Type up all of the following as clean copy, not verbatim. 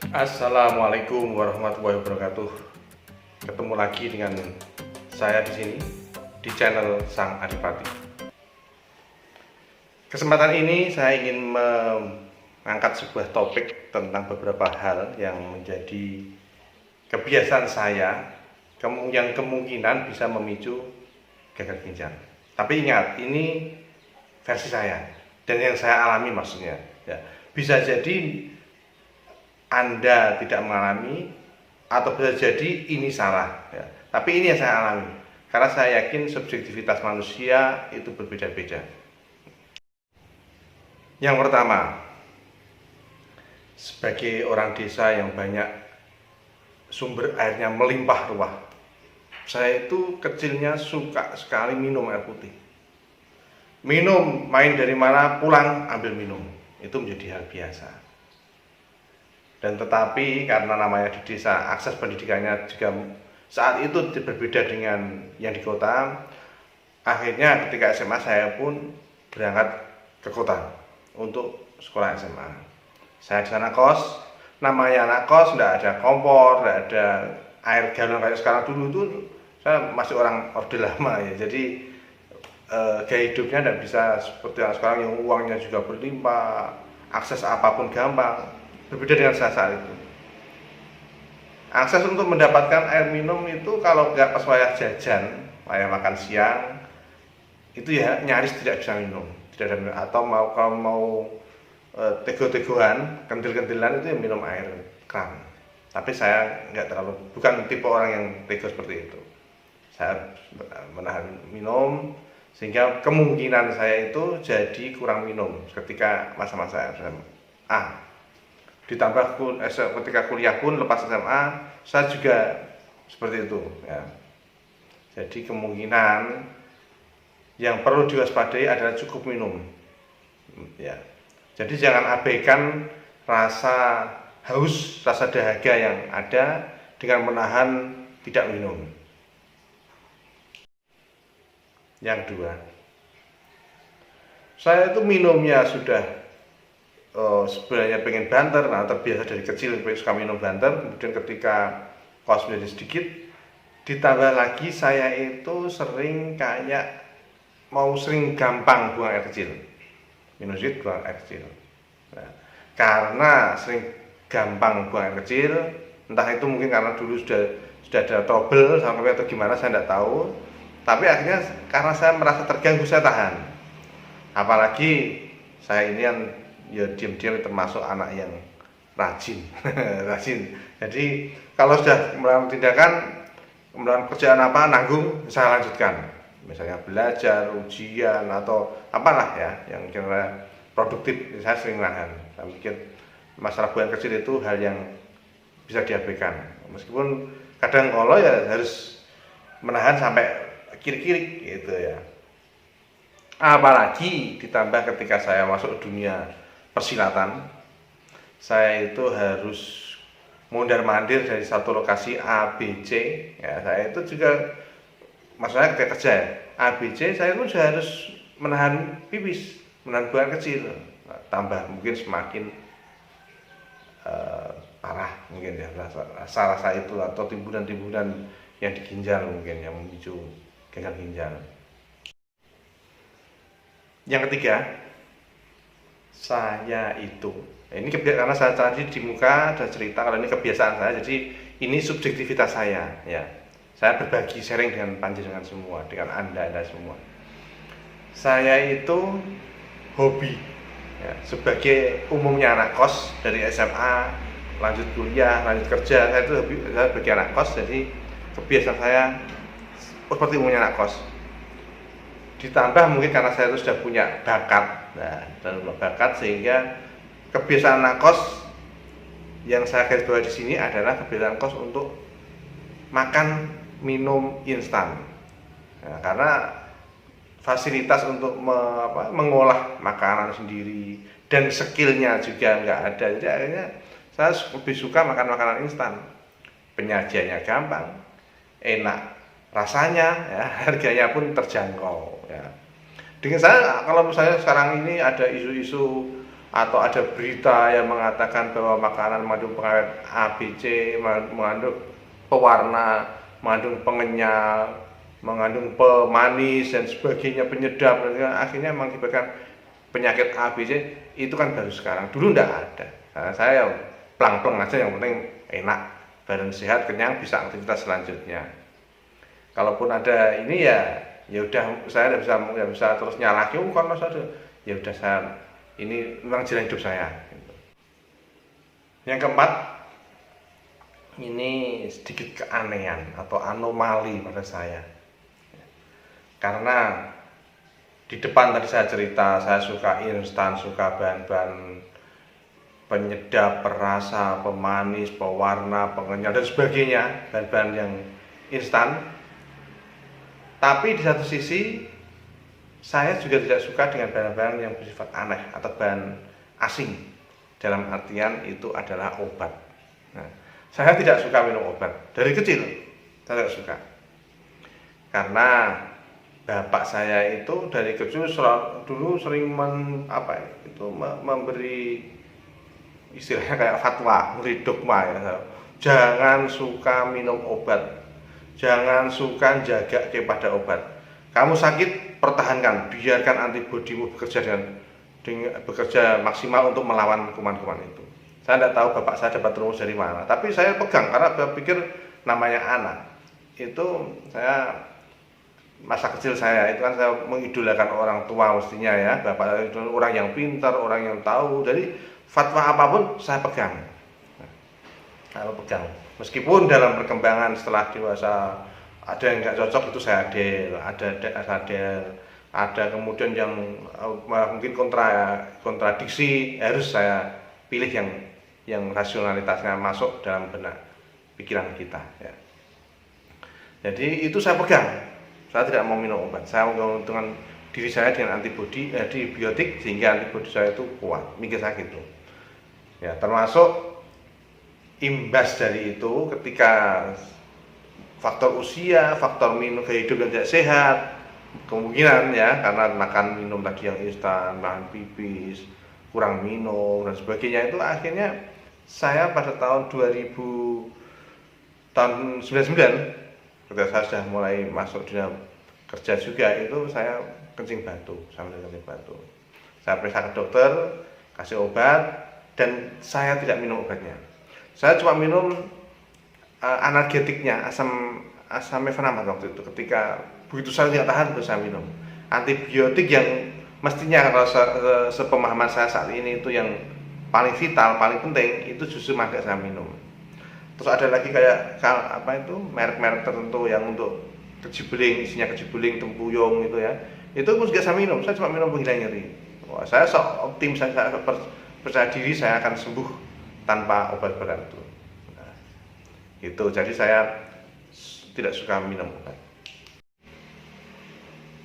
Assalamualaikum warahmatullahi wabarakatuh. Ketemu lagi dengan saya di sini di channel Sang Adipati. Kesempatan ini saya ingin mengangkat sebuah topik tentang beberapa hal yang menjadi kebiasaan saya yang kemungkinan bisa memicu gagal ginjal. Tapi ingat, ini versi saya dan yang saya alami maksudnya. Ya, bisa jadi Anda tidak mengalami atau bisa jadi ini salah ya. Tapi ini yang saya alami karena saya yakin subjektivitas manusia itu berbeda-beda. Yang pertama, sebagai orang desa yang banyak sumber airnya melimpah ruah, saya itu kecilnya suka sekali minum air putih. Minum, main dari mana pulang ambil minum, itu menjadi hal biasa. Dan tetapi karena namanya di desa, akses pendidikannya juga saat itu berbeda dengan yang di kota. Akhirnya ketika SMA saya pun berangkat ke kota untuk sekolah SMA. Saya di sana kos, namanya anak kos, tidak ada kompor, tidak ada air galon kayak sekarang. Dulu itu saya masih orang orde lama ya, jadi gaya hidupnya tidak bisa seperti yang sekarang yang uangnya juga berlimpah, akses apapun gampang. Berbeda dengan saat itu. Akses untuk mendapatkan air minum itu kalau nggak pas wayah jajan, wayah makan siang, itu ya nyaris tidak bisa minum. Tidak ada minum. Atau kalau mau tego-tegoan, kentil-kentilan itu ya minum air keran. Tapi saya nggak terlalu, bukan tipe orang yang tego seperti itu. Saya menahan minum sehingga kemungkinan saya itu jadi kurang minum ketika masa-masa SMA. Ditambah ketika kuliah pun lepas SMA saya juga seperti itu ya. Jadi kemungkinan yang perlu diwaspadai adalah cukup minum ya. Jadi jangan abaikan rasa haus, rasa dahaga yang ada dengan menahan tidak minum. Yang kedua, saya itu minumnya sudah sebenarnya pengen banter, nah terbiasa dari kecil suka minum banter. Kemudian ketika kos menjadi sedikit, ditambah lagi saya itu sering sering gampang buang air kecil, minum sedikit buang air kecil. Nah, karena sering gampang buang air kecil, entah itu mungkin karena dulu sudah ada trouble sampai atau gimana saya tidak tahu. Tapi akhirnya karena saya merasa terganggu saya tahan. Apalagi saya ini yang ya diam-diam termasuk anak yang rajin. Rajin. Jadi kalau sudah melakukan tindakan, melakukan kerjaan apa nanggung, saya lanjutkan. Misalnya belajar, ujian atau apalah ya yang kira produktif, saya sering nahan. Saya mikir masalah buang kecil itu hal yang bisa diabaikan. Meskipun kadang kalau ya harus menahan sampai kiri-kiri gitu ya. Apalagi ditambah ketika saya masuk dunia persilatan, saya itu harus mondar-mandir dari satu lokasi A, B, C ya. Saya itu juga maksudnya ketika kerja A, B, C, saya pun juga harus menahan pipis, menahan buang kecil. Nah, tambah mungkin semakin parah mungkin ya rasa itu atau timbunan-timbunan yang di ginjal mungkin yang memicu gagal ginjal. Yang ketiga, saya itu ini karena saya tadi di muka ada cerita kalau ini kebiasaan saya, jadi ini subjektivitas saya ya. Saya berbagi sharing dengan panjenengan semua, dengan anda semua. Saya itu hobi ya, sebagai umumnya anak kos dari SMA lanjut kuliah lanjut kerja, saya itu hobi, saya sebagai anak kos, jadi kebiasaan saya seperti umumnya anak kos. Ditambah mungkin karena saya itu sudah punya bakat, dan bakat sehingga kebiasaan anak kos yang saya garis bawahi di sini adalah kebiasaan kos untuk makan minum instan. Nah, karena fasilitas untuk mengolah makanan sendiri dan skillnya juga nggak ada, jadi akhirnya saya lebih suka makan makanan instan. Penyajiannya gampang, enak rasanya, ya, harganya pun terjangkau. Ya. Dengan saya kalau misalnya sekarang ini ada isu-isu atau ada berita yang mengatakan bahwa makanan mengandung pengawet ABC, mengandung pewarna, mengandung pengenyal, mengandung pemanis dan sebagainya, penyedap, dan akhirnya mengakibatkan penyakit ABC. Itu kan baru sekarang, dulu enggak ada. Nah, saya plang-plang aja, yang penting enak, badan sehat, kenyang, bisa aktivitas selanjutnya. Kalaupun ada ini ya udah, saya nggak bisa terus nyalaki, karena saya ya udah, saya ini memang jalan hidup saya. Yang keempat, ini sedikit keanehan atau anomali pada saya. Karena di depan tadi saya cerita, saya suka instan, suka bahan-bahan penyedap, perasa, pemanis, pewarna, pengenyal dan sebagainya, bahan-bahan yang instan. Tapi di satu sisi saya juga tidak suka dengan bahan-bahan yang bersifat aneh atau bahan asing. Dalam artian itu adalah obat. Nah, saya tidak suka minum obat dari kecil. Saya tidak suka. Karena bapak saya itu dari kecil dulu sering memberi istilahnya kayak fatwa, memberi dogma ya. Jangan suka minum obat. Jangan suka jaga kepada obat. Kamu sakit, pertahankan, biarkan antibodimu bekerja maksimal untuk melawan kuman-kuman itu. Saya tidak tahu bapak saya dapat rumus dari mana, tapi saya pegang karena saya pikir namanya anak. Itu saya, masa kecil saya itu kan saya mengidolakan orang tua mestinya ya, bapak itu orang yang pintar, orang yang tahu. Jadi fatwa apapun saya pegang. Saya pegang. Meskipun dalam perkembangan setelah dewasa ada yang nggak cocok, itu saya ada kemudian yang mungkin kontradiksi, harus saya pilih yang rasionalitasnya masuk dalam benak pikiran kita ya. Jadi itu saya pegang, saya tidak mau minum obat, saya menguntungkan diri saya dengan antibiotik sehingga antibodi saya itu kuat, mikir saya gitu ya. Termasuk imbas dari itu ketika faktor usia, faktor minum gaya hidup yang tidak sehat, kemungkinan ya karena makan minum tadi yang instan, makan pipis, kurang minum dan sebagainya, itu akhirnya saya pada tahun 99 ketika saya sudah mulai masuk dunia kerja juga, itu saya kencing batu, saya periksa ke dokter, kasih obat, dan saya tidak minum obatnya. Saya cuma minum analgetiknya, asam mefenamat waktu itu. Ketika begitu saya tidak tahan, terus saya minum antibiotik yang mestinya kalau sepemahaman saya saat ini itu yang paling vital, paling penting, itu justru tidak saya minum. Terus ada lagi kayak merek-merek tertentu yang untuk kejibeling, isinya kejibeling, tempuyung itu ya, itu pun juga saya minum. Saya cuma minum penghilang nyeri. Wah, saya optimis, saya percaya diri saya akan sembuh tanpa obat-obatan itu. Itu, jadi saya tidak suka minum obat.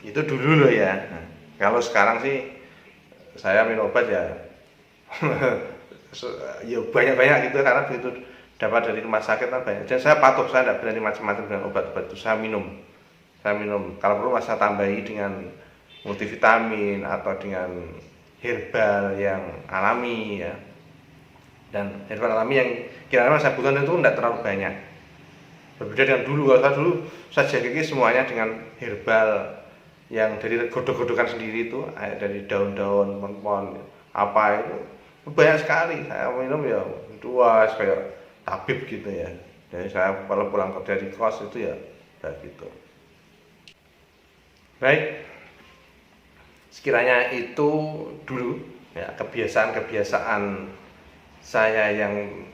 Itu dulu loh ya. Nah, kalau sekarang sih saya minum obat ya ya banyak gitu, karena begitu dapat dari rumah sakit kan banyak. Dan saya patuh, saya tidak berani macam-macam dengan obat-obat itu. Saya minum. Kalau perlu saya tambahi dengan multivitamin atau dengan herbal yang alami ya. Dan herbal alami yang kira-kira saya butuhkan itu tidak terlalu banyak. Berbeda dengan dulu, kalau saya jaga semuanya dengan herbal yang dari godok-godokan sendiri itu, dari daun-daun, pohon-pohon apa itu banyak sekali. Saya minum ya dua kayak tabib gitu ya. Jadi saya kalau pulang kerja di kos itu ya gitu. Baik, sekiranya itu dulu ya kebiasaan saya yang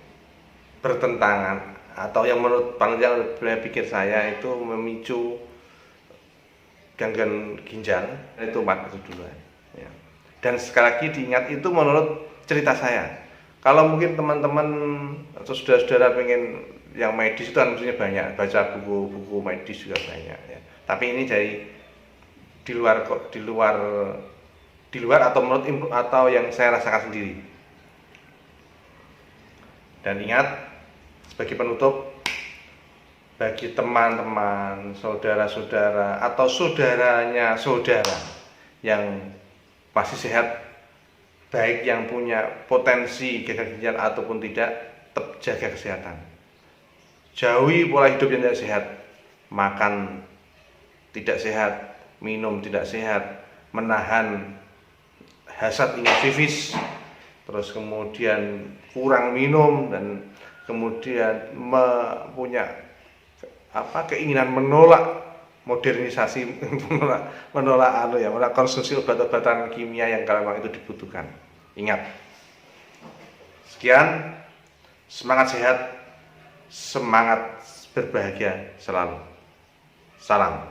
bertentangan atau yang menurut pikir saya itu memicu gangguan ginjal, itu 4 ketujuan ya. Dan sekali lagi diingat, itu menurut cerita saya. Kalau mungkin teman-teman atau saudara-saudara pengen yang medis, itu kan maksudnya banyak, baca buku-buku medis juga banyak ya. Tapi ini dari di luar atau menurut atau yang saya rasakan sendiri. Dan ingat, sebagai penutup, bagi teman-teman, saudara-saudara atau saudaranya saudara yang masih sehat, baik yang punya potensi gagal ginjal ataupun tidak, tetap jaga kesehatan. Jauhi pola hidup yang tidak sehat, makan tidak sehat, minum tidak sehat, menahan hasad ingin pipis, terus kemudian kurang minum, dan kemudian punya keinginan menolak modernisasi, menolak konsumsi obat-obatan kimia yang kalau memang itu dibutuhkan. Ingat, sekian, semangat sehat, semangat berbahagia selalu. Salam.